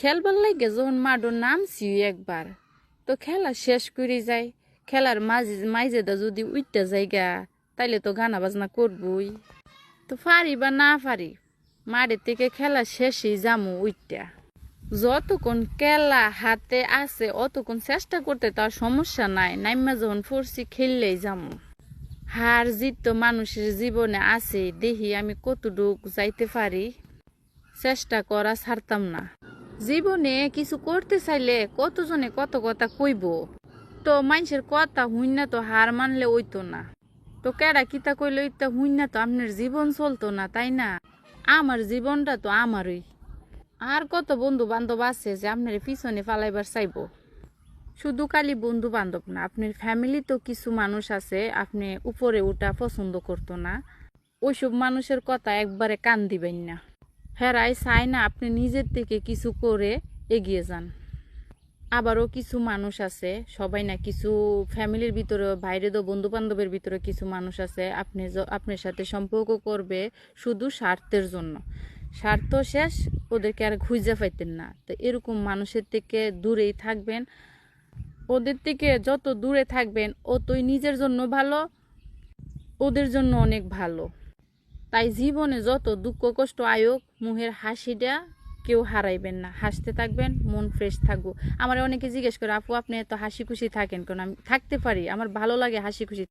খেলবার লাগে যখন মাঠও নামছি একবার, তো খেলা শেষ করে যায়। খেলার মাঝে মাইজেদা যদি উইটটা জায়গা, তাইলে তো গানা বাজনা করবই। তো পারি বা না পারি, মাঠের থেকে খেলা শেষেই যামু উইটটা। যতক্ষণ খেলা হাতে আছে অতক্ষণ চেষ্টা করতে তার সমস্যা নাই, নাইমা যখন পড়ছি খেললেই যামু। হার জিত তো মানুষের জীবনে আছে, দেখি আমি কতটুক যাইতে পারি। চেষ্টা করা ছাড়তাম না। জীবনে কিছু করতে চাইলে কতজনে কত কথা কইব, তো মানুষের কথা হুইনা তো হার মানলে ওইতো না। তো কেডা কিতা কইলে ওইটা হুইনা তো আপনার জীবন চলতো না, তাই না? আমার জীবনটা তো আমারই। আর কত বন্ধু বান্ধব আছে যে আপনার পিছনে ফালাইবার চাইব। শুধু খালি বন্ধু বান্ধব না, আপনার ফ্যামিলি তো কিছু মানুষ আছে আপনি উপরে ওটা পছন্দ করতো না। ওইসব মানুষের কথা একবারে কান দিবেন না। হেরাই চাই না আপনি নিজের থেকে কিছু করে এগিয়ে যান। আবারও কিছু মানুষ আছে, সবাই না, কিছু ফ্যামিলির ভিতরে বাইরে তো বন্ধু বান্ধবের ভিতরে কিছু মানুষ আছে আপনার সাথে সম্পর্ক করবে শুধু স্বার্থের জন্য। স্বার্থ শেষ, ওদেরকে আর খুঁজে পাইতেন না। তো এরকম মানুষের থেকে দূরেই থাকবেন। ওদের থেকে যত দূরে থাকবেন অতই নিজের জন্য ভালো, ওদের জন্য অনেক ভালো। তাই জীবনে যত দুঃখ কষ্ট আয়োগ, মুখের হাসিটা কেউ হারাইবেন না। হাসতে থাকবেন, মন ফ্রেশ থাকবো। আমার অনেকে জিজ্ঞেস করে, আপু আপনি এত হাসি খুশি থাকেন কেন? আমি থাকতে পারি, আমার ভালো লাগে হাসি খুশি।